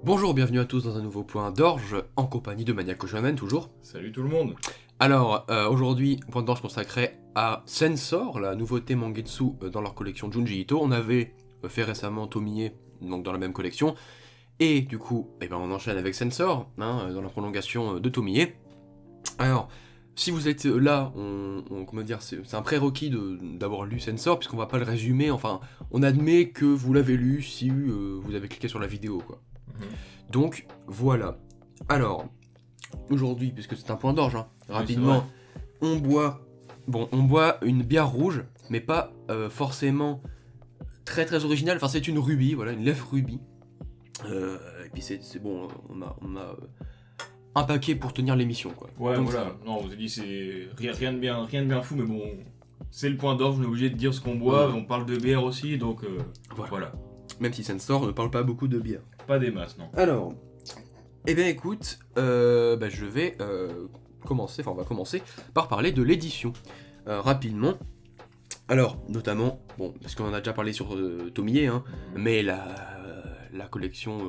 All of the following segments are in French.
Bonjour, bienvenue à tous dans un nouveau point d'orge, en compagnie de Maniaco Shonen, toujours. Salut tout le monde. Alors, aujourd'hui, point d'orge consacré à Sensor, la nouveauté Mangetsu dans leur collection Junji Ito. On avait fait récemment Tomie, donc dans la même collection, et du coup, on enchaîne avec Sensor, dans la prolongation de Tomie. Alors, si vous êtes là, comment dire, c'est un prérequis d'avoir lu Sensor, puisqu'on va pas le résumer, enfin, on admet que vous l'avez lu si vous avez cliqué sur la vidéo, quoi. Donc, voilà. Alors, aujourd'hui, puisque c'est un point d'orge, rapidement, on boit une bière rouge, mais pas forcément très très originale, enfin c'est une rubis, voilà, une lèvre rubis. Et puis c'est bon, on a un paquet pour tenir l'émission, quoi. Ouais, donc, voilà. Non, on s'est dit c'est rien de bien fou, mais bon, c'est le point d'orge, on est obligé de dire ce qu'on boit, on parle de bière aussi, donc voilà. Même si Sensor ne parle pas beaucoup de bière. Pas des masses, non. Alors, écoute, je vais on va commencer par parler de l'édition, rapidement. Alors, notamment, parce qu'on en a déjà parlé sur Tomie, mais la collection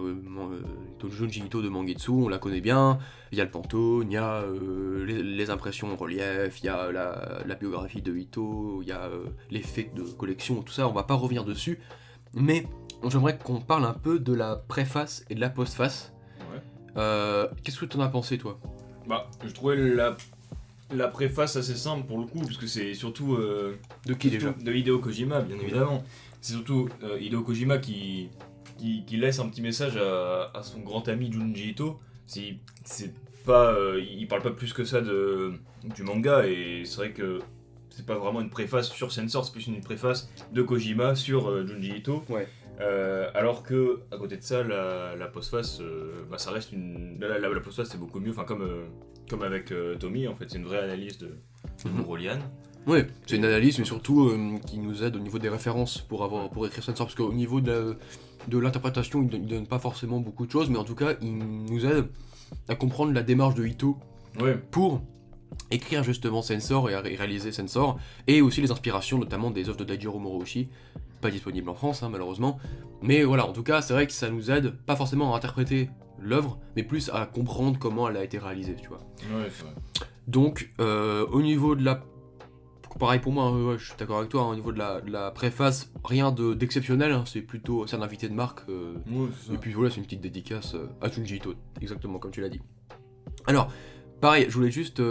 Junji Ito de Mangetsu, on la connaît bien, il y a le Pantone, il y a les impressions en relief, il y a la biographie de Ito, il y a l'effet de collection, tout ça, on va pas revenir dessus, mais j'aimerais qu'on parle un peu de la préface et de la postface. Ouais. Qu'est-ce que t'en as pensé, toi ? Je trouvais la préface assez simple pour le coup, puisque c'est surtout de qui déjà ? De Hideo Kojima, bien évidemment. C'est surtout Hideo Kojima qui laisse un petit message à son grand ami Junji Ito. C'est pas, il parle pas plus que ça du manga, et c'est vrai que c'est pas vraiment une préface sur Sensor, c'est plus une préface de Kojima sur Junji Ito. Ouais. Alors que à côté de ça, la postface, ça reste une. La postface c'est beaucoup mieux, enfin comme avec Tomie, en fait, c'est une vraie analyse de Morolian. Ouais, c'est une analyse, mais surtout qui nous aide au niveau des références pour écrire Sensor, parce qu'au niveau de l'interprétation, il donne pas forcément beaucoup de choses, mais en tout cas, il nous aide à comprendre la démarche de Ito pour écrire justement Sensor et réaliser Sensor, et aussi les inspirations, notamment des œuvres de Daijiro Morohoshi, pas disponibles en France, malheureusement. Mais voilà, en tout cas, c'est vrai que ça nous aide pas forcément à interpréter l'œuvre, mais plus à comprendre comment elle a été réalisée, tu vois. Ouais, c'est vrai. Donc, au niveau de la... Pareil pour moi, je suis d'accord avec toi, au niveau de la préface, rien d'exceptionnel, c'est un invité de marque, et puis voilà, c'est une petite dédicace à Junji Ito, exactement comme tu l'as dit. Alors, pareil, je voulais juste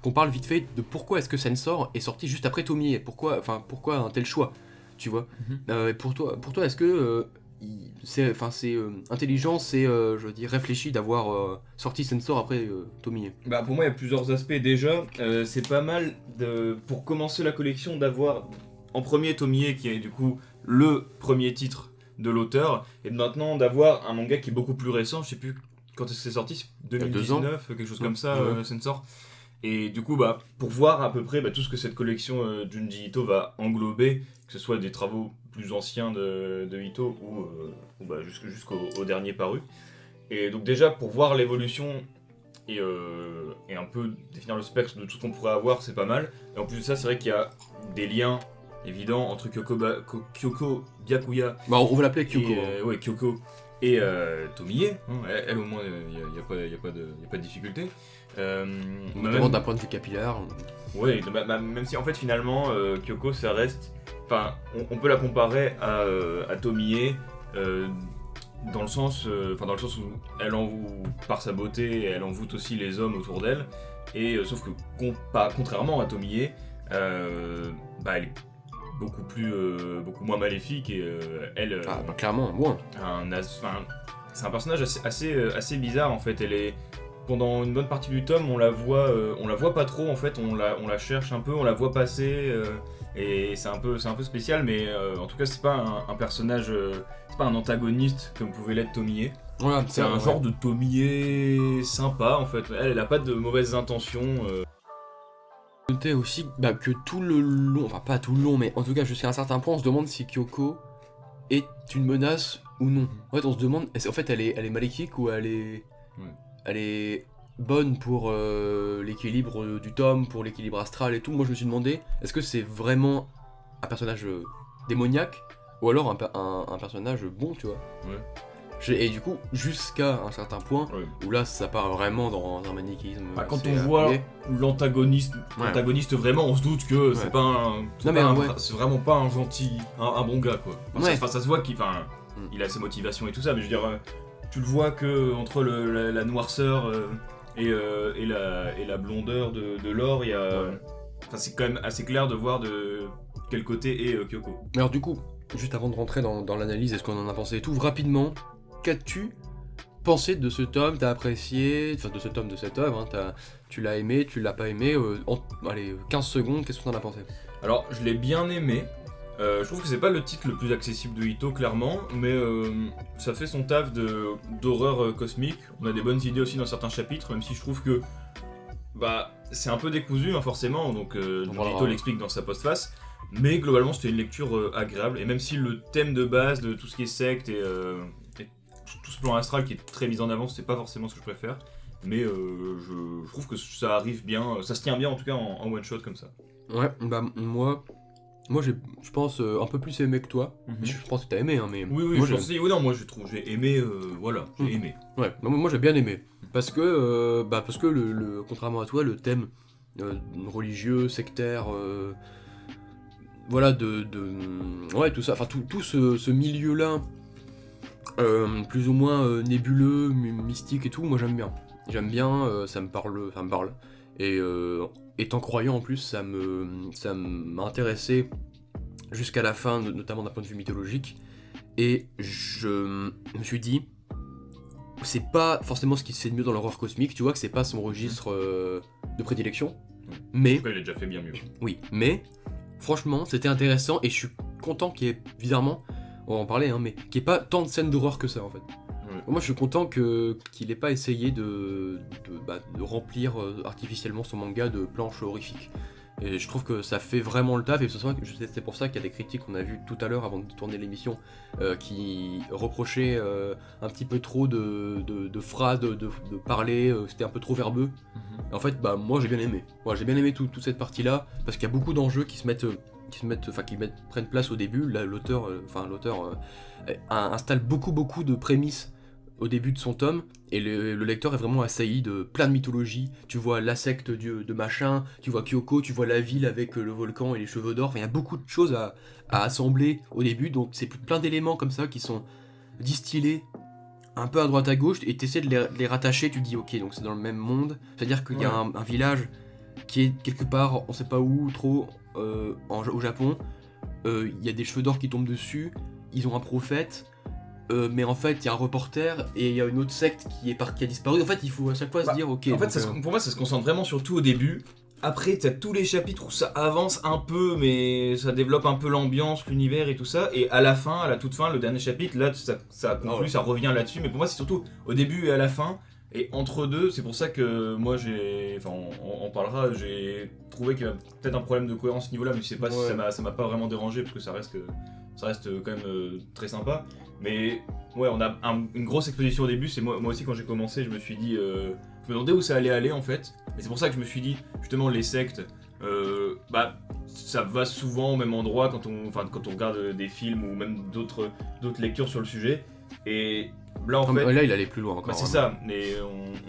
qu'on parle vite fait de pourquoi est-ce que Sensor est sorti juste après Tomie, pourquoi un tel choix, tu vois. Pour toi, est-ce que c'est intelligent, c'est réfléchi d'avoir sorti Sensor après Tomie? Pour moi, il y a plusieurs aspects. Déjà, c'est pas mal pour commencer la collection d'avoir en premier Tomie, qui est du coup le premier titre de l'auteur, et maintenant d'avoir un manga qui est beaucoup plus récent. Je sais plus quand est-ce que c'est sorti, 2019, quelque chose comme ça, Sensor. Et du coup, pour voir à peu près tout ce que cette collection Junji Ito va englober, que ce soit des travaux plus anciens de Ito ou jusqu'au dernier paru. Et donc déjà, pour voir l'évolution et un peu définir le spectre de tout ce qu'on pourrait avoir, c'est pas mal. Et en plus de ça, c'est vrai qu'il y a des liens évidents entre Kyoko Byakuya... on va l'appeler Kyoko. Kyoko et Tomie. Elle au moins, il n'y a pas de difficulté. Notamment d'un point de vue capillaire. Ouais, même si en fait finalement Kyoko ça reste... Enfin, on peut la comparer à Tomie dans le sens où elle par sa beauté, elle envoûte aussi les hommes autour d'elle. Et sauf que contrairement à Tomie, elle est beaucoup moins maléfique, et elle... clairement, moins. C'est un personnage assez bizarre en fait. Elle est... Pendant une bonne partie du tome, on la voit pas trop en fait, on la cherche un peu, on la voit passer, et c'est un peu spécial, mais en tout cas c'est pas un personnage, c'est pas un antagoniste comme pouvait l'être Tomie. Voilà, c'est un genre de Tomie sympa en fait. Elle a pas de mauvaises intentions. Noter aussi que tout le long, enfin pas tout le long, mais en tout cas jusqu'à un certain point, on se demande si Kyoko est une menace ou non. En fait, on se demande, en fait, elle est maléfique ou elle est bonne pour l'équilibre du tome, pour l'équilibre astral et tout. Moi, je me suis demandé, est-ce que c'est vraiment un personnage démoniaque ou alors un personnage bon, tu vois. Et du coup, jusqu'à un certain point, Ouais. où là, ça part vraiment dans un manichéisme. Bah, quand assez on voit appuyé. l'antagoniste vraiment, on se doute que c'est Ouais. pas un. Non, mais ouais. C'est vraiment pas un gentil, un bon gars quoi. Ouais. Ça se voit qu'il il a ses motivations et tout ça, mais je veux dire, tu le vois que entre la noirceur et la blondeur de l'or, il y a. Ouais. Enfin, c'est quand même assez clair de voir de quel côté est Kyoko. Mais alors, du coup, juste avant de rentrer dans l'analyse et ce qu'on en a pensé et tout, rapidement, qu'as-tu pensé de ce tome? T'as apprécié, enfin de ce tome, de cette œuvre, hein, tu l'as aimé, tu l'as pas aimé, allez, 15 secondes, qu'est-ce que t'en as pensé? Alors, je l'ai bien aimé. Je trouve que c'est pas le titre le plus accessible de Ito, clairement, mais ça fait son taf d'horreur cosmique. On a des bonnes idées aussi dans certains chapitres, même si je trouve que bah c'est un peu décousu, hein, forcément, donc Ito l'explique dans sa postface. Mais globalement, c'était une lecture agréable, et même si le thème de base de tout ce qui est secte et tout ce plan astral qui est très mis en avant, c'est pas forcément ce que je préfère. Mais je trouve que ça arrive bien, ça se tient bien en tout cas en one shot comme ça. Ouais, bah moi je pense un peu plus aimé que toi. Je pense que t'as aimé, hein, mais Oui, moi, moi j'ai aimé, voilà, j'ai aimé. Ouais, moi j'ai bien aimé. Parce que, contrairement à toi, le thème religieux, sectaire, voilà, ouais, tout ça, enfin tout ce milieu-là, plus ou moins nébuleux, mystique et tout, moi j'aime bien. J'aime bien, ça me parle. Et étant croyant en plus, ça m'a intéressé jusqu'à la fin, notamment d'un point de vue mythologique. Et je me suis dit, c'est pas forcément ce qui se fait de mieux dans l'horreur cosmique, tu vois que c'est pas son registre de prédilection. Mais, Après, il a déjà fait bien mieux. oui, mais franchement, c'était intéressant et je suis content qu'il y ait, bizarrement, on va en parler, hein, mais qu'il n'y ait pas tant de scènes d'horreur que ça en fait. Ouais. Moi je suis content qu'il n'ait pas essayé de remplir artificiellement son manga de planches horrifiques. Et je trouve que ça fait vraiment le taf, et c'est pour ça qu'il y a des critiques qu'on a vues tout à l'heure avant de tourner l'émission qui reprochaient un petit peu trop de phrases, de parler, c'était un peu trop verbeux. Et en fait, bah moi j'ai bien aimé. Ouais, j'ai bien aimé toute cette partie-là, parce qu'il y a beaucoup d'enjeux qui prennent place au début. Là, l'auteur installe beaucoup de prémices au début de son tome, et le lecteur est vraiment assailli de plein de mythologies. Tu vois la secte de machin, tu vois Kyoko, tu vois la ville avec le volcan et les cheveux d'or. Enfin, il y a beaucoup de choses à assembler au début, donc c'est plein d'éléments comme ça qui sont distillés un peu à droite à gauche, et tu essaies de les rattacher, tu dis ok, donc c'est dans le même monde, c'est-à-dire qu'il y a un village qui est quelque part, on sait pas où, trop, au Japon, il y a des cheveux d'or qui tombent dessus, ils ont un prophète, mais en fait il y a un reporter et il y a une autre secte qui a disparu. En fait il faut à chaque fois se dire ok. En fait pour moi ça se concentre vraiment surtout au début. Après t'as tous les chapitres où ça avance un peu mais ça développe un peu l'ambiance, l'univers et tout ça. Et à la fin, à la toute fin, le dernier chapitre, là ça conclut, ça revient là-dessus. Mais pour moi c'est surtout au début et à la fin. Et entre deux, c'est pour ça que moi on parlera, j'ai trouvé qu'il y a peut-être un problème de cohérence à ce niveau-là, mais je sais pas si ça m'a pas vraiment dérangé parce que ça reste quand même très sympa. Mais ouais, on a une grosse exposition au début. C'est moi aussi quand j'ai commencé, je me suis dit, je me demandais où ça allait aller en fait. Et c'est pour ça que je me suis dit, justement les sectes, ça va souvent au même endroit quand on regarde des films ou même d'autres lectures sur le sujet. Et là en fait, là il allait plus loin encore. C'est ça. Mais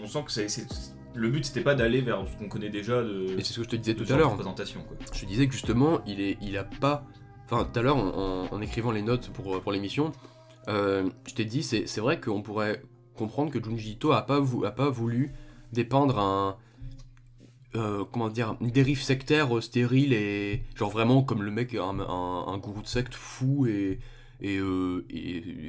on sent que le but c'était pas d'aller vers ce qu'on connaît déjà de. Et c'est ce que je te disais tout à l'heure. Présentation quoi. Je te disais que justement il a pas. Enfin tout à l'heure en écrivant les notes pour l'émission. Je t'ai dit, c'est vrai qu'on pourrait comprendre que Junji Ito a pas voulu dépeindre une dérive sectaire stérile et genre vraiment comme le mec un gourou de secte fou et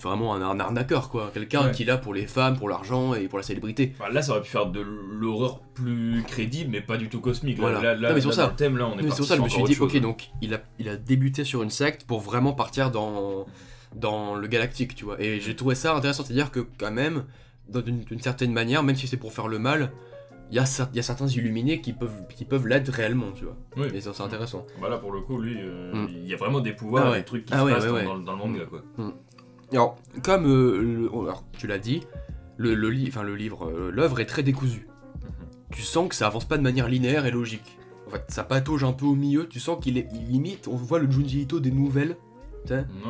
vraiment un arnaqueur quoi, quelqu'un qui est là pour les femmes, pour l'argent et pour la célébrité. Enfin, là ça aurait pu faire de l'horreur plus crédible mais pas du tout cosmique. Voilà. Là, mais c'est pour ça. Dans le thème là on est parti. C'est pour ça que je me suis dit chose. ok, donc il a débuté sur une secte pour vraiment partir dans le galactique, tu vois. Et j'ai trouvé ça intéressant, c'est-à-dire que quand même, d'une certaine manière, même si c'est pour faire le mal, il y a certains illuminés qui peuvent l'être réellement, tu vois. Oui. Et ça c'est intéressant. Bah là pour le coup, lui, il y a vraiment des pouvoirs, des trucs qui se passent dans le manga, quoi. Alors, comme alors, tu l'as dit, l'œuvre est très décousue. Tu sens que ça avance pas de manière linéaire et logique. En fait, ça patauge un peu au milieu, tu sens qu'il limite, on voit le Junji Ito des nouvelles.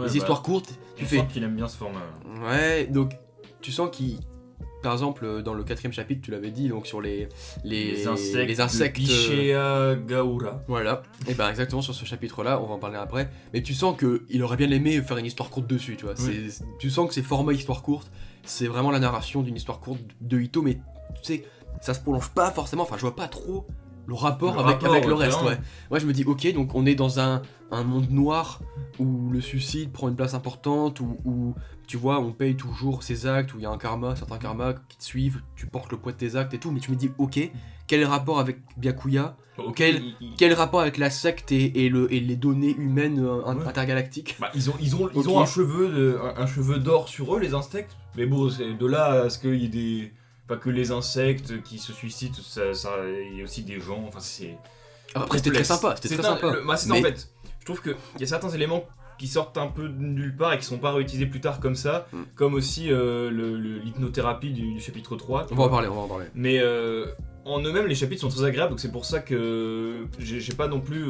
Les histoires courtes, tu fais qu'il aime bien ce format. Ouais, donc tu sens qu'il... Par exemple, dans le 4e chapitre, tu l'avais dit, donc sur les insectes de Bichea Gaura. Voilà, et ben exactement sur ce chapitre-là, on va en parler après. Mais tu sens qu'il aurait bien aimé faire une histoire courte dessus, tu vois. Oui. Tu sens que c'est format histoire courte, c'est vraiment la narration d'une histoire courte de Ito, mais tu sais, ça se prolonge pas forcément, enfin je vois pas trop le rapport avec le reste. Ouais. Moi je me dis, ok, donc on est dans un monde noir où le suicide prend une place importante, où tu vois, on paye toujours ses actes, où il y a un karma, certains karmas qui te suivent, tu portes le poids de tes actes et tout, mais tu me dis, ok, quel est le rapport avec Byakuya? Quel rapport avec la secte et les données humaines intergalactiques? Bah, ils ont un cheveu d'or sur eux, les insectes, mais bon, c'est de là à ce qu'il y ait des... Pas que les insectes qui se suicident, il y a aussi des gens, enfin c'est... Après c'était très sympa, c'était très sympa. C'est ça en fait, je trouve qu'il y a certains éléments qui sortent un peu de nulle part et qui sont pas réutilisés plus tard comme ça, comme aussi l'hypnothérapie du chapitre 3. On va en parler. Mais en eux-mêmes, les chapitres sont très agréables, donc c'est pour ça que j'ai pas non plus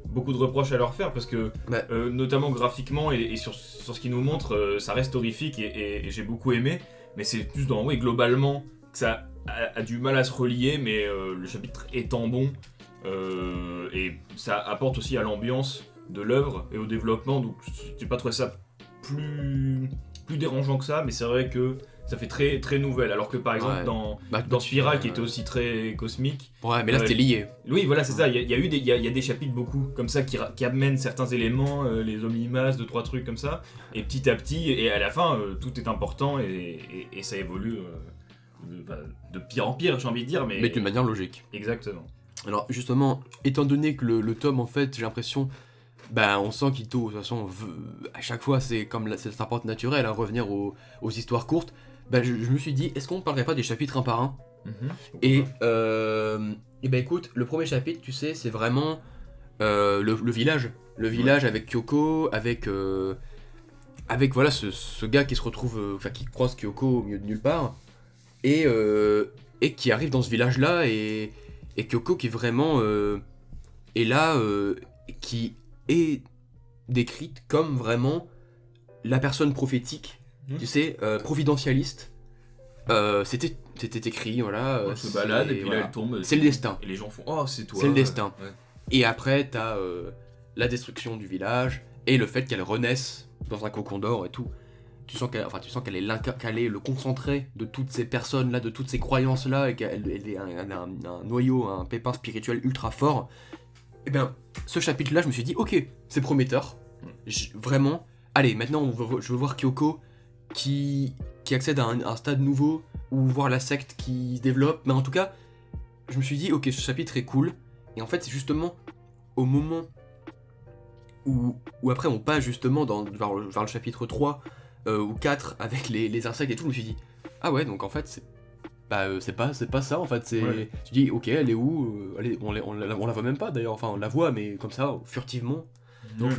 beaucoup de reproches à leur faire, parce que notamment graphiquement et sur ce qu'ils nous montrent, ça reste horrifique et j'ai beaucoup aimé, mais c'est plus globalement que ça a du mal à se relier, mais le chapitre étant bon, et ça apporte aussi à l'ambiance de l'œuvre et au développement, donc j'ai pas trouvé ça plus dérangeant que ça, mais c'est vrai que ça fait très, très nouvelle, alors que par exemple dans Spiral qui était aussi très cosmique... Ouais, mais là c'était lié. Oui, voilà, c'est ça, il y a des chapitres beaucoup comme ça qui amènent certains éléments, les omnimas, 2-3 trucs comme ça, et petit à petit, et à la fin, tout est important et ça évolue de pire en pire, j'ai envie de dire, mais d'une manière logique. Exactement. Alors justement, étant donné que le tome, en fait, j'ai l'impression... on sent qu'Ito, de toute façon, à chaque fois, c'est comme c'est sa porte naturelle, à revenir aux histoires courtes. Je me suis dit, est-ce qu'on parlerait pas des chapitres un par un? Et écoute, le premier chapitre, tu sais, c'est vraiment le village. Le village avec Kyoko, avec voilà ce gars qui se retrouve, qui croise Kyoko au milieu de nulle part, et qui arrive dans ce village-là, et Kyoko qui vraiment est là, qui est décrite comme vraiment la personne prophétique, tu sais, providentialiste. C'était écrit, voilà. Elle se balade et puis voilà. là elle tombe. C'est le destin. Et les gens font oh c'est toi. C'est le destin. Ouais. Et après t'as la destruction du village et le fait qu'elle renaisse dans un cocon d'or et tout. Tu sens qu'elle est le concentré de toutes ces personnes là, de toutes ces croyances là, et qu'elle a un noyau, un pépin spirituel ultra fort. Et bien, ce chapitre là, je me suis dit ok, c'est prometteur. Vraiment. Allez, maintenant je veux voir Kyoko qui accède à un stade nouveau, ou voir la secte qui se développe, mais en tout cas, je me suis dit, ok, ce chapitre est cool, et en fait, c'est justement au moment où après on passe justement vers le chapitre 3 ou 4 avec les insectes et tout, je me suis dit, ah ouais, donc en fait, c'est pas ça, en fait, c'est... Ouais. Tu dis, ok, elle est où on la voit même pas, d'ailleurs, enfin, on la voit, mais comme ça, furtivement. Donc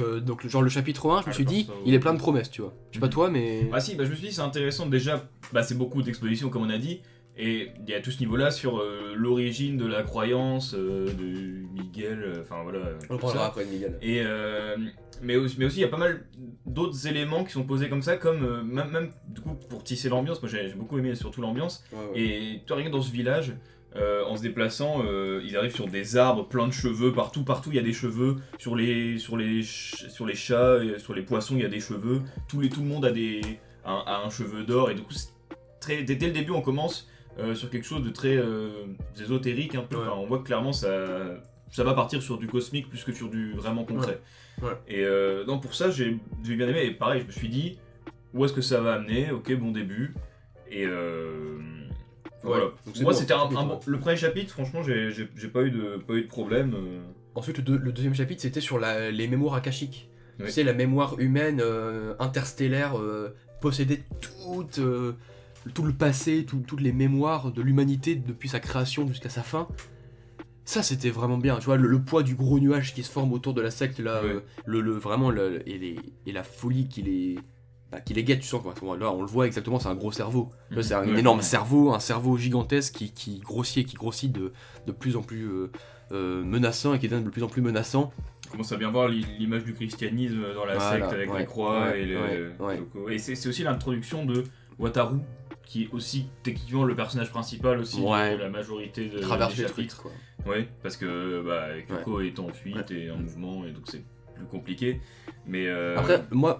genre le chapitre 1, je me suis dit, il est plein de promesses, tu vois. Je sais pas toi, mais... Ah si, je me suis dit, c'est intéressant, déjà, c'est beaucoup d'expositions, comme on a dit, et il y a tout ce niveau-là sur l'origine de la croyance de Miguel, enfin voilà. On parlera après de Miguel. Et, mais aussi, il y a pas mal d'autres éléments qui sont posés comme ça, comme même du coup, pour tisser l'ambiance, moi j'ai beaucoup aimé surtout l'ambiance, et tu regardes dans ce village... en se déplaçant, ils arrivent sur des arbres, plein de cheveux, partout il y a des cheveux, sur les chats, et sur les poissons il y a des cheveux, tout le monde a un cheveu d'or, et du coup dès le début on commence sur quelque chose de très ésotérique un peu, on voit que clairement ça va partir sur du cosmique plus que sur du vraiment concret. Et donc pour ça j'ai bien aimé, et pareil je me suis dit où est-ce que ça va amener, ok bon début, et voilà. Donc moi c'était le premier chapitre, franchement j'ai pas eu de problème. Ensuite le deuxième chapitre c'était sur les mémoires akashiques. Oui. Tu sais, la mémoire humaine interstellaire, possédait tout le passé, toutes les mémoires de l'humanité depuis sa création jusqu'à sa fin. Ça c'était vraiment bien, tu vois, le poids du gros nuage qui se forme autour de la secte là, vraiment et la folie qui les guette, tu sens quoi. Là on le voit exactement, c'est un gros cerveau. Là, c'est un énorme cerveau, un cerveau gigantesque qui grossit de plus en plus menaçant, et qui devient de plus en plus menaçant. On commence à bien voir l'image du christianisme dans la secte avec les croix et les locaux. Et c'est aussi l'introduction de Wataru, qui est aussi techniquement le personnage principal aussi Ouais. de la majorité Il traverse des les trucs, chapitres. quoi. Ouais, parce que Kyuko est en fuite et en mouvement, et donc c'est plus compliqué. Mais Après, moi,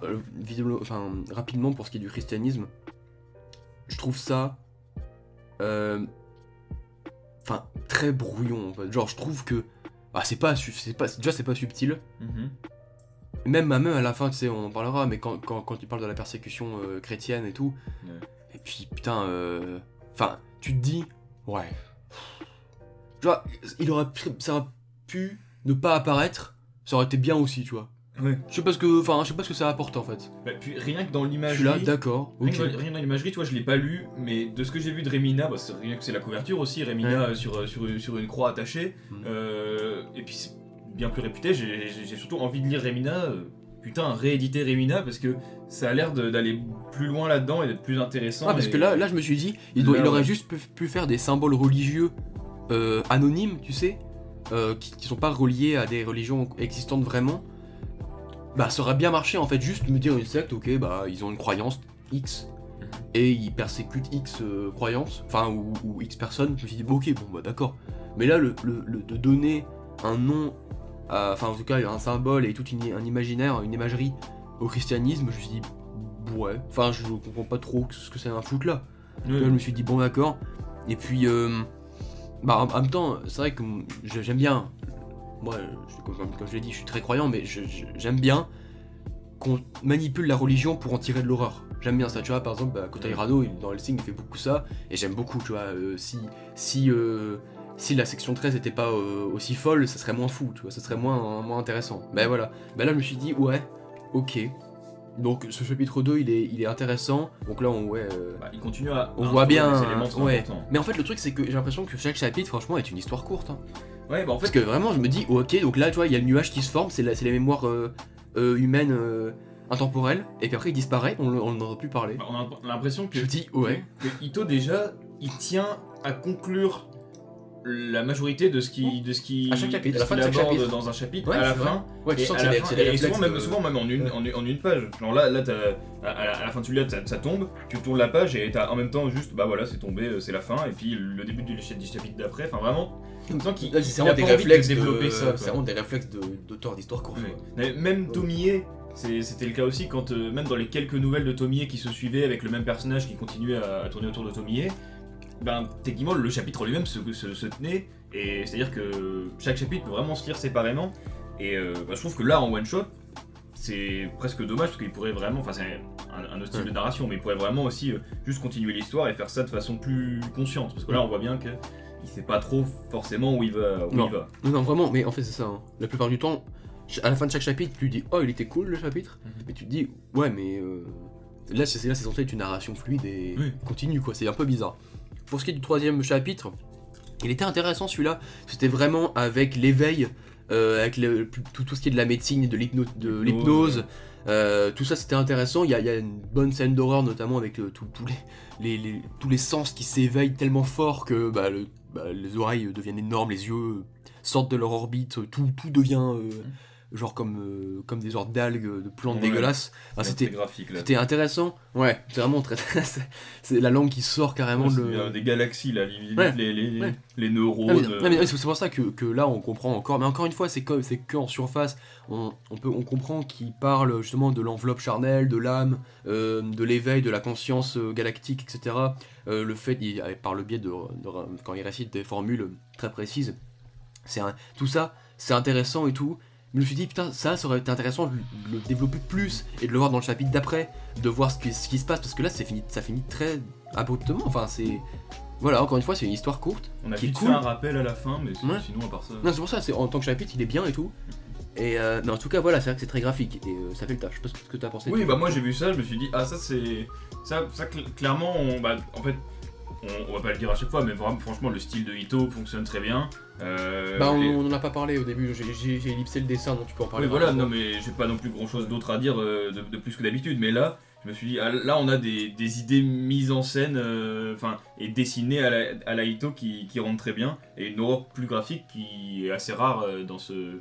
rapidement, pour ce qui est du christianisme, je trouve ça... très brouillon, en fait. Genre, je trouve que... c'est pas subtil. mhm. Même à la fin, tu sais, on en parlera, mais quand il parle de la persécution chrétienne et tout, Ouais. et puis putain, tu te dis, ouais, genre, ça aurait pu ne pas apparaître, ça aurait été bien aussi, tu vois. Ouais. Je sais pas ce que ça apporte en fait. Bah, puis rien que dans Je l'imagerie. suis là, d'accord, ok. Rien que dans l'imagerie, tu vois, je l'ai pas lu, mais de ce que j'ai vu de Remina, c'est rien que c'est la couverture aussi, Remina sur une croix attachée, Mhm. Et puis c'est bien plus réputé, j'ai surtout envie de lire Remina, putain, rééditer Remina, parce que ça a l'air d'aller plus loin là-dedans et d'être plus intéressant. Parce que là, je me suis dit, il aurait juste pu faire des symboles religieux anonymes, tu sais, qui sont pas reliés à des religions existantes vraiment. Ça aurait bien marché en fait, juste me dire une secte, ok, ils ont une croyance X et ils persécutent X croyances, ou X personnes. Je me suis dit, ok, d'accord. Mais là, de donner un nom, en tout cas un symbole et tout un imaginaire, une imagerie au christianisme, je me suis dit, ouais, je comprends pas trop ce que c'est un foot là. Ouais. Là, je me suis dit, bon, d'accord. Et puis, en même temps, c'est vrai que j'aime bien. Moi, comme je l'ai dit, je suis très croyant, mais j'aime bien qu'on manipule la religion pour en tirer de l'horreur. J'aime bien ça, tu vois, par exemple, Kota Hirano, dans Hellsing, il fait beaucoup ça, et j'aime beaucoup, tu vois, si la section 13 était pas aussi folle, ça serait moins fou, tu vois, ça serait moins intéressant. Ben voilà, là je me suis dit, ouais, ok. Donc ce chapitre 2, il est intéressant, donc là il continue à... on voit bien, des éléments très importants. Mais en fait le truc c'est que j'ai l'impression que chaque chapitre franchement est une histoire courte. Hein. Ouais, en fait... Parce que vraiment je me dis, ok, donc là tu vois, il y a le nuage qui se forme, c'est les mémoires humaines intemporelles, et puis après il disparaît, on n'en a plus parlé. On a l'impression que... Je me dis, ouais. Que Ito déjà, il tient à conclure la majorité de ce qui à chaque chapitre, de ce à la fin qu'il de chaque aborde chapitre. dans un chapitre, Ouais, à la c'est fin. Ouais, tu Et sens à que la c'est fin, des et réflexes souvent même en une page. Genre là à la fin tu lis, ça tombe, tu tournes la page et t'as en même temps juste c'est tombé, c'est la fin, et puis le début du chapitre d'après, vraiment. Tu sens qu'il c'est a vraiment des pas envie réflexes de développer ça. C'est vraiment des réflexes d'auteur d'histoire courte. Ouais. Même Tomie, c'était le cas aussi quand même dans les quelques nouvelles de Tomie qui se suivaient avec le même personnage qui continuait à tourner autour de Tomie, techniquement le chapitre lui-même se tenait, et c'est-à-dire que chaque chapitre peut vraiment se lire séparément, et je trouve que là en one shot c'est presque dommage parce qu'il pourrait vraiment, c'est un autre style de narration, mais il pourrait vraiment aussi juste continuer l'histoire et faire ça de façon plus consciente, parce que là on voit bien que il sait pas trop forcément où il va. Non, vraiment, mais en fait c'est ça, hein. La plupart du temps, à la fin de chaque chapitre, tu dis, oh il était cool le chapitre, mais tu te dis, ouais mais là c'est censé être une narration fluide et continue quoi, c'est un peu bizarre. Pour ce qui est du troisième chapitre, il était intéressant celui-là, c'était vraiment avec l'éveil, avec tout ce qui est de la médecine et de l'hypnose, tout ça c'était intéressant, il y a une bonne scène d'horreur notamment avec tous les sens qui s'éveillent tellement fort que les oreilles deviennent énormes, les yeux sortent de leur orbite, tout devient genre comme des genres d'algues, de plantes dégueulasses. C'était intéressant. Ouais, c'est vraiment très... c'est la langue qui sort carrément des galaxies là, les neurones. Mais c'est pour ça que là on comprend encore. Mais encore une fois, c'est que en surface. On comprend qu'il parle justement de l'enveloppe charnelle, de l'âme, de l'éveil, de la conscience galactique, etc. Le fait, par le biais de quand il récite des formules très précises, tout ça, c'est intéressant et tout. Mais je me suis dit, putain, ça aurait été intéressant de le développer plus et de le voir dans le chapitre d'après, de voir ce qui se passe, parce que là, ça finit très abruptement. Enfin, c'est. Voilà, encore une fois, c'est une histoire courte. On a qui est vite cool. fait un rappel à la fin, mais sinon, à part ça. Non, c'est pour ça, en tant que chapitre, il est bien et tout. Et mais en tout cas, voilà, c'est vrai que c'est très graphique et ça fait le taf. Je sais pas ce que t'as pensé. Oui, moi j'ai vu ça, je me suis dit, ça c'est. Ça clairement, en fait. On va pas le dire à chaque fois, mais vraiment, franchement, le style de Ito fonctionne très bien. On en a pas parlé au début, j'ai ellipsé le dessin, donc tu peux en parler. Oui, voilà, non, mais j'ai pas non plus grand chose d'autre à dire de plus que d'habitude, mais là, je me suis dit, là, on a des idées mises en scène, et dessinées à la Ito qui rendent très bien, et une horreur plus graphique qui est assez rare dans ce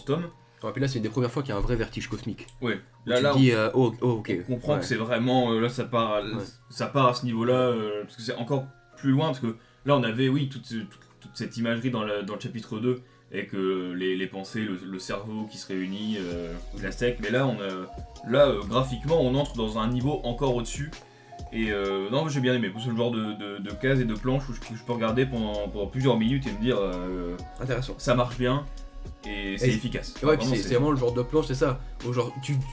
tome. Et puis là, c'est une des premières fois qu'il y a un vrai vertige cosmique. Ouais, Où là, tu te dis, ok. on comprend Ouais. que c'est vraiment. Là, ça part à ce niveau-là, parce que c'est encore plus loin, parce que là, on avait, oui, toute cette imagerie dans le chapitre 2, avec les pensées, le cerveau qui se réunit, la secte, mais là, graphiquement, on entre dans un niveau encore au-dessus. Et non, j'ai bien aimé, c'est le genre de cases et de planches où je peux regarder pendant plusieurs minutes et me dire Intéressant. ça marche bien et c'est efficace. Ouais, Vraiment, puis c'est vraiment le genre de planche, c'est ça. Où genre,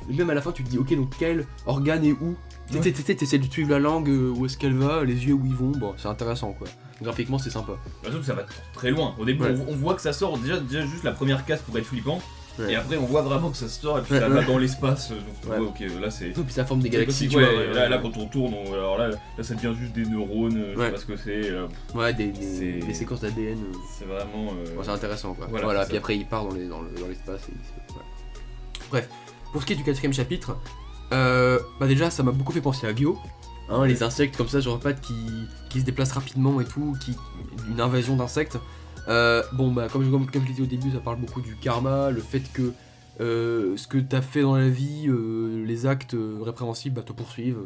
même à la fin, tu te dis, ok, donc quel organe est où? Ouais. T'essaies de suivre la langue, où est-ce qu'elle va, les yeux où ils vont, bon, c'est intéressant quoi. Graphiquement, c'est sympa. Surtout que ça va très loin. Au début, Ouais. on voit que ça sort déjà juste la première case pour être flippant. Ouais. Et après, on voit vraiment que ça sort et puis Ouais, ça ouais. va dans l'espace. Donc, tu Ouais. vois, ok, là c'est. Et puis ça forme des c'est galaxies, possible, tu vois. ouais, là, quand on tourne, alors là, ça devient juste des neurones, je Ouais. sais pas ce que c'est. Ouais, C'est- des séquences d'ADN. C'est vraiment. Bon, c'est intéressant quoi. Voilà, Voilà, c'est puis ça. après il part dans l'espace. Ouais. Bref, pour ce qui est du 4ème chapitre, bah déjà ça m'a beaucoup fait penser à Gyo. Hein, les insectes comme ça sur pattes qui se déplacent rapidement et tout, une invasion d'insectes. Bon bah comme je l'ai dit au début, ça parle beaucoup du karma, le fait que ce que t'as fait dans la vie, les actes répréhensibles te poursuivent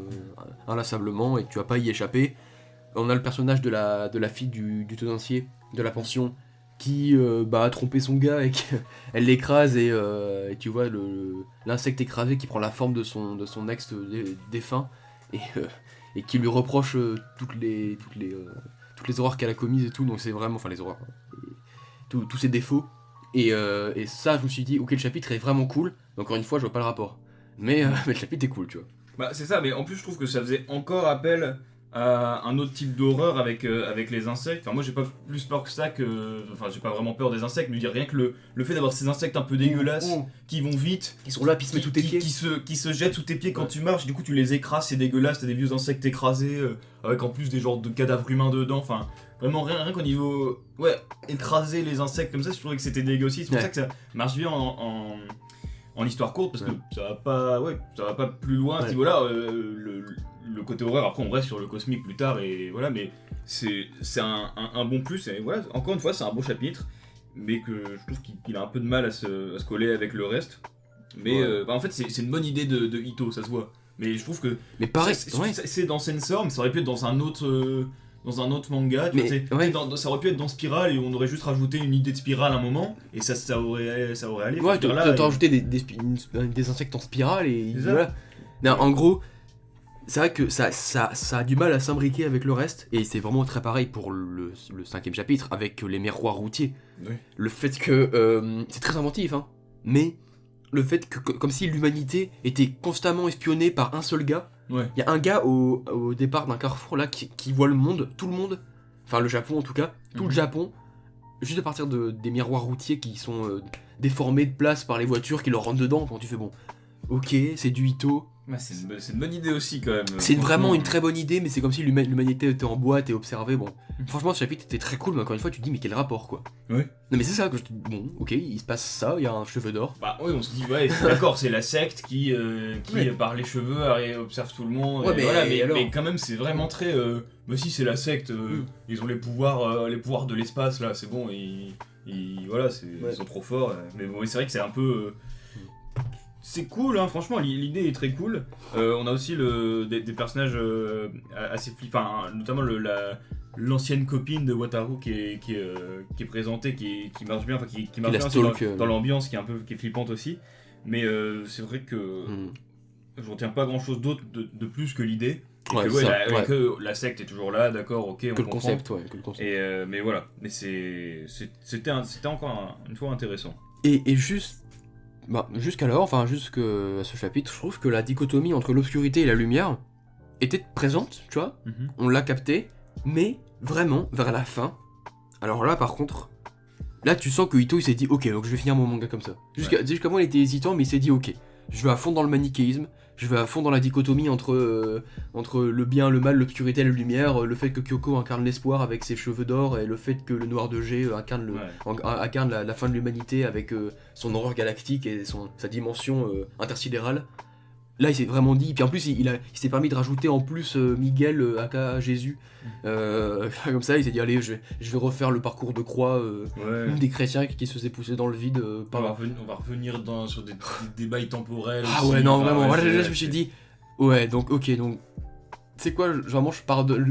inlassablement et que tu vas pas y échapper. On a le personnage de la fille du tenancier de la pension qui a trompé son gars et qu'elle l'écrase et tu vois l'insecte écrasé qui prend la forme de son ex défunt et qui lui reproche toutes les horreurs qu'elle a commises et tout, donc c'est vraiment, enfin les horreurs, tous ses défauts. Et ça, je me suis dit, ok, le chapitre est vraiment cool. Encore une fois, je vois pas le rapport. Mais le chapitre est cool, tu vois. Bah, c'est ça, mais en plus, je trouve que ça faisait encore appel à un autre type d'horreur avec les insectes. Enfin, moi, j'ai pas plus peur que ça que. Enfin, j'ai pas vraiment peur des insectes, mais je veux dire, rien que le fait d'avoir ces insectes un peu dégueulasses qui vont vite. Qui sont là, puis se mettent sous tes pieds. Qui se jettent sous tes pieds quand Ouais. tu marches, du coup tu les écrases, c'est dégueulasse, t'as des vieux insectes écrasés, avec en plus des genres de cadavres humains dedans, enfin vraiment rien qu'au niveau. Ouais, écraser les insectes comme ça, je trouvais que c'était dégueu aussi, c'est pour Ouais. ça que ça marche bien en histoire courte, parce que Ouais. ça va pas plus loin à ce Ouais. niveau-là, le côté horreur, après on reste sur le cosmique plus tard, et voilà, mais c'est un bon plus, et voilà, encore une fois c'est un beau chapitre, mais que je trouve qu'il a un peu de mal à se coller avec le reste. Mais Ouais. en fait, c'est une bonne idée de Ito, ça se voit. Mais je trouve que Mais pareil, c'est c'est dans Sensor, mais ça aurait pu être dans un autre manga. Tu Mais, vois, ouais. ça aurait pu être dans Spiral et on aurait juste rajouté une idée de Spiral à un moment et ça aurait allé. Ouais, Enfin, je veux dire, là, t'as rajouté des insectes en spirale et C'est ça. voilà. Non, en gros, c'est vrai que ça a du mal à s'imbriquer avec le reste, et c'est vraiment très pareil pour le 5ème chapitre avec les miroirs routiers. Oui. Le fait que c'est très inventif, hein, mais le fait que comme si l'humanité était constamment espionnée par un seul gars. Ouais. Il y a un gars au départ d'un carrefour là qui voit le monde, tout le monde, enfin le Japon en tout cas, tout le Mhm. Japon, juste à partir des miroirs routiers qui sont déformés de place par les voitures qui leur rentrent dedans. Quand tu fais bon, ok, c'est du Ito. Ouais, c'est une bonne idée aussi quand même. C'est vraiment Franchement, une très bonne idée, mais c'est comme si l'humanité était en boîte et observait. Bon, franchement, ce chapitre était très cool, mais encore une fois, tu te dis, mais quel rapport quoi. Ouais. Non, mais c'est ça que je te dis, bon, ok, il se passe ça, il y a un cheveu d'or. Bah oui, on se dit, ouais, c'est d'accord, c'est la secte qui Ouais. par les cheveux, observe tout le monde. Ouais, et mais voilà, alors mais quand même, c'est vraiment très. Mais si, c'est la secte, ils ont les pouvoirs de l'espace, là, c'est bon, voilà, Ouais. ils sont trop forts. Mais bon, c'est vrai que c'est un peu. C'est cool, hein, franchement, l'idée est très cool. On a aussi des personnages assez flippants, notamment l'ancienne copine de Wataru qui est présentée, qui marche bien, enfin qui marche la bien aussi stalk, dans l'ambiance, qui est flippante aussi. Mais c'est vrai que je retiens pas grand chose d'autre de plus que l'idée. Et Ouais, que, ça, ouais. que la secte est toujours là, d'accord, ok, on Que le comprend. concept, ouais, que le concept. Et, mais voilà, mais c'était encore une fois intéressant. Et juste. Bah, jusqu'alors, enfin jusqu'à ce chapitre, je trouve que la dichotomie entre l'obscurité et la lumière était présente, tu vois, on l'a capté, mais vraiment, vers la fin, alors là par contre, là tu sens que Ito il s'est dit ok, donc je vais finir mon manga comme ça. Jusqu'à moi il était hésitant, mais il s'est dit ok, je vais à fond dans le manichéisme, je vais à fond dans la dichotomie entre le bien, le mal, l'obscurité et la lumière, le fait que Kyoko incarne l'espoir avec ses cheveux d'or, et le fait que le noir de G incarne la fin de l'humanité avec son horreur galactique et sa dimension intersidérale. là il s'est vraiment dit, puis en plus il s'est permis de rajouter en plus Miguel aka Jésus, comme ça il s'est dit allez je vais refaire le parcours de croix des chrétiens qui se faisaient pousser dans le vide on va revenir sur des débats temporels. Ah aussi. ouais non vraiment, voilà, là je me suis dit, ouais donc ok donc, tu sais quoi, vraiment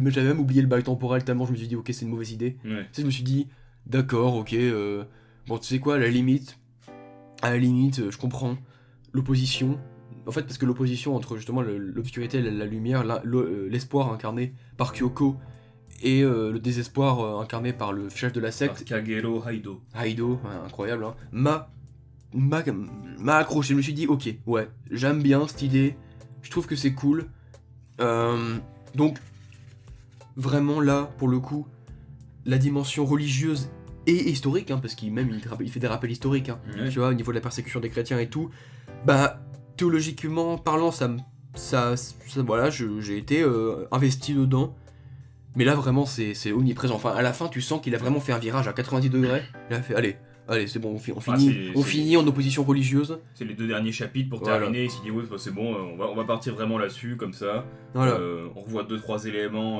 mais j'avais même oublié le bail temporel tellement je me suis dit ok c'est une mauvaise idée. Ouais. Tu sais, je me suis dit d'accord ok, bon tu sais quoi à la limite je comprends l'opposition. En fait, parce que l'opposition entre justement l'obscurité et la lumière, l'espoir incarné par Kyoko et le désespoir incarné par le chef de la secte, Kagero Haido. Haido, ouais, incroyable, hein, m'a accroché. Je me suis dit, ok, ouais, j'aime bien cette idée, je trouve que c'est cool. Donc, vraiment là, pour le coup, la dimension religieuse et historique, hein, parce qu'il fait des rappels historiques, hein, Ouais. tu vois, au niveau de la persécution des chrétiens et tout, bah, théologiquement parlant, ça voilà, j'ai été investi dedans. Mais là, vraiment, c'est omniprésent. Enfin, à la fin, tu sens qu'il a vraiment fait un virage à 90 degrés. Il a fait, allez, c'est bon, on finit en opposition religieuse. C'est les 2 derniers chapitres pour terminer. Il s'est dit, ouais, c'est bon, on va partir vraiment là-dessus, comme ça. Voilà. On revoit 2-3 éléments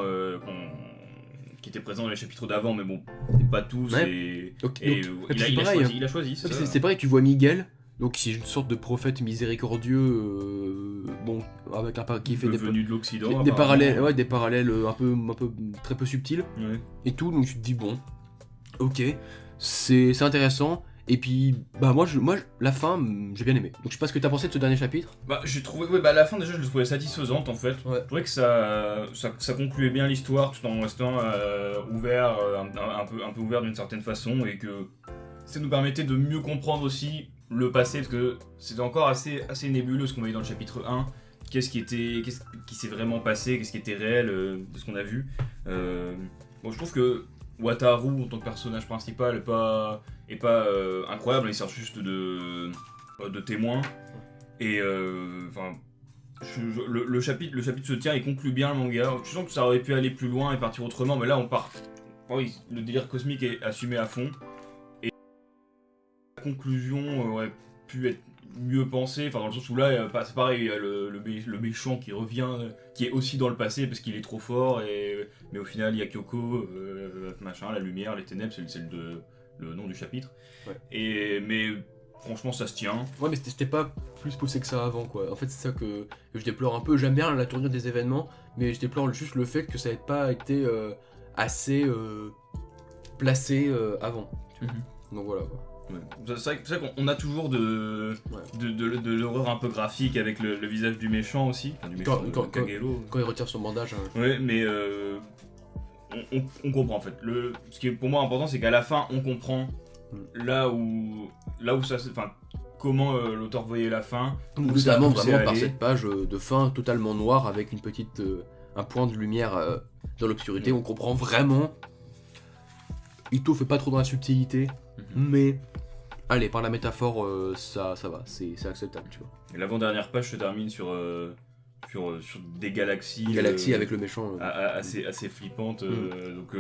qui étaient présents dans les chapitres d'avant, mais bon, pas tous. Ouais. Il a choisi. C'est pareil, tu vois Miguel. Donc c'est une sorte de prophète miséricordieux, bon, avec qui fait venu de l'Occident, des parallèles un peu très peu subtils, ouais. Et tout. Donc tu te dis bon, ok, c'est intéressant. Et puis bah moi la fin j'ai bien aimé. Donc je sais pas ce que t'as pensé de ce dernier chapitre. Bah j'ai trouvé, la fin déjà je le trouvais satisfaisante en fait. Ouais. Je trouvais que ça concluait bien l'histoire tout en restant ouvert, un peu ouvert d'une certaine façon, et que ça nous permettait de mieux comprendre aussi le passé, parce que c'était encore assez nébuleux ce qu'on voyait dans le chapitre 1. Qu'est-ce qui s'est vraiment passé, qu'est-ce qui était réel de ce qu'on a vu. Bon, je trouve que Wataru en tant que personnage principal est pas incroyable, il sert juste de témoin. Et le chapitre se tient et conclut bien le manga. Tu sens que ça aurait pu aller plus loin et partir autrement, mais là on part. Oui, le délire cosmique est assumé à fond. La conclusion aurait pu être mieux pensée, enfin dans le sens où là c'est pareil, il y a le méchant qui revient, qui est aussi dans le passé parce qu'il est trop fort, mais au final il y a Kyoko, machin, la lumière, les ténèbres, c'est le nom du chapitre. Ouais. Mais franchement ça se tient. Ouais, mais c'était pas plus poussé que ça avant quoi. En fait c'est ça que je déplore un peu. J'aime bien la tournure des événements, mais je déplore juste le fait que ça n'ait pas été assez placé avant. Donc voilà quoi. Ouais. C'est vrai qu'on a toujours de l'horreur un peu graphique avec le visage du méchant aussi, enfin, du méchant Kagero. Quand il retire son bandage. Ouais, mais on comprend en fait. Ce qui est pour moi important, c'est qu'à la fin, on comprend là où ça, enfin, comment l'auteur voyait la fin. Notamment vraiment par cette page de fin totalement noire avec une petite un point de lumière dans l'obscurité. On comprend vraiment. Ito fait pas trop dans la subtilité, mais allez, par la métaphore, ça va, c'est acceptable, tu vois. Et l'avant-dernière page se termine sur des galaxies. Galaxies avec le méchant. Assez flippantes, donc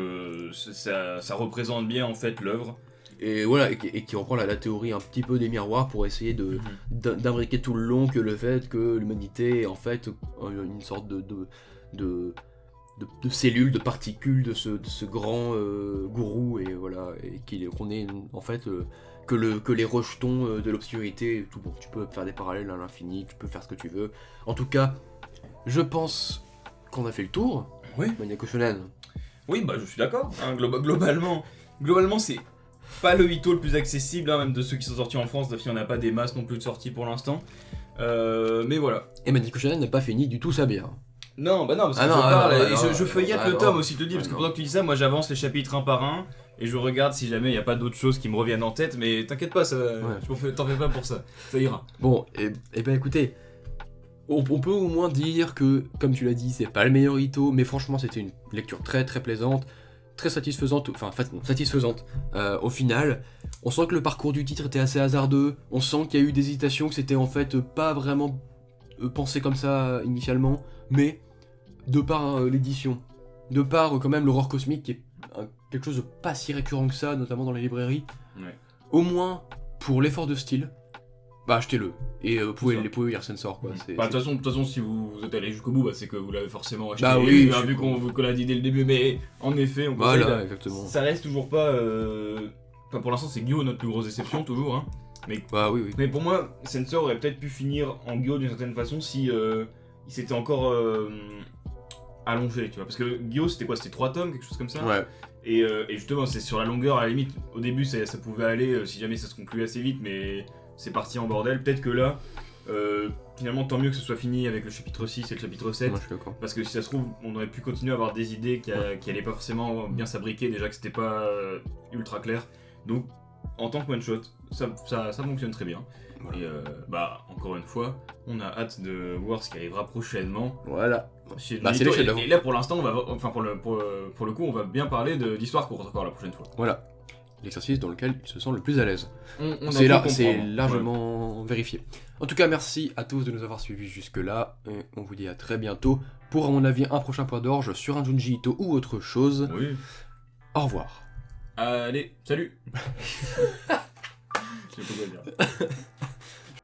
ça représente bien en fait l'œuvre. Et voilà, et qui reprend la théorie un petit peu des miroirs pour essayer d'imbriquer tout le long que le fait que l'humanité est en fait une sorte de cellules, de particules de ce grand gourou, et voilà, et qu'on est en fait que les rejetons de l'obscurité. Tout bon, tu peux faire des parallèles à l'infini, tu peux faire ce que tu veux. En tout cas, je pense qu'on a fait le tour. Oui. Maniaco Shonen. Oui, bah je suis d'accord. Hein, globalement, c'est pas le Ito le plus accessible, hein, même de ceux qui sont sortis en France. Il n'y en a pas des masses non plus de sorties pour l'instant. Mais voilà. Et Maniaco Shonen n'a pas fini du tout sa bière. Non, parce que je feuillette le tome aussi, je te dis, parce que pendant que tu dis ça, moi j'avance les chapitres un par un, et je regarde si jamais il n'y a pas d'autres choses qui me reviennent en tête, mais t'inquiète pas, t'en fais pas pour ça, ça ira. Bon, et ben écoutez, on peut au moins dire que, comme tu l'as dit, c'est pas le meilleur Ito, mais franchement c'était une lecture très très plaisante, très satisfaisante, satisfaisante au final. On sent que le parcours du titre était assez hasardeux, on sent qu'il y a eu des hésitations, que c'était en fait pas vraiment pensé comme ça initialement, mais de par l'édition, de par quand même l'horreur cosmique qui est quelque chose de pas si récurrent que ça, notamment dans les librairies, au moins pour l'effort de style, Bah achetez-le. Et vous pouvez ça. pouvez lire Sensor quoi. Bah, de toute façon, si vous êtes allé jusqu'au bout, bah, c'est que vous l'avez forcément acheté. Bah oui, vu qu'on l'a dit dès le début, mais en effet, on conseille. Voilà, exactement. Ça reste toujours pas. Enfin, pour l'instant, c'est Gyo notre plus grosse déception, toujours. Hein. Bah oui. Mais pour moi, Sensor aurait peut-être pu finir en Gyo d'une certaine façon si il s'était encore allongé, tu vois. Parce que Gyo, c'était quoi? C'était 3 tomes, quelque chose comme ça. Ouais. Et justement, c'est sur la longueur, à la limite. Au début, ça pouvait aller si jamais ça se concluait assez vite, mais c'est parti en bordel. Peut-être que là, finalement, tant mieux que ce soit fini avec le chapitre 6 et le chapitre 7. Moi je suis d'accord. Parce que si ça se trouve, on aurait pu continuer à avoir des idées qui allaient pas forcément bien s'abriquer, déjà que c'était pas ultra clair. Donc, en tant que one-shot, ça fonctionne très bien. Voilà. Et bah, encore une fois, on a hâte de voir ce qui arrivera prochainement. Voilà. Chez Bah, c'est Junito. les chefs-d'œuvre. Et là, pour l'instant, pour le coup, on va bien parler d'histoire courte encore la prochaine fois. Voilà. L'exercice dans lequel il se sent le plus à l'aise. On C'est a pu c'est comprendre. largement vérifié. En tout cas, merci à tous de nous avoir suivis jusque-là. Et on vous dit à très bientôt pour, à mon avis, un prochain point d'orge sur un Junji Ito ou autre chose. Oui. Au revoir. Allez, salut. Je sais pas quoi dire.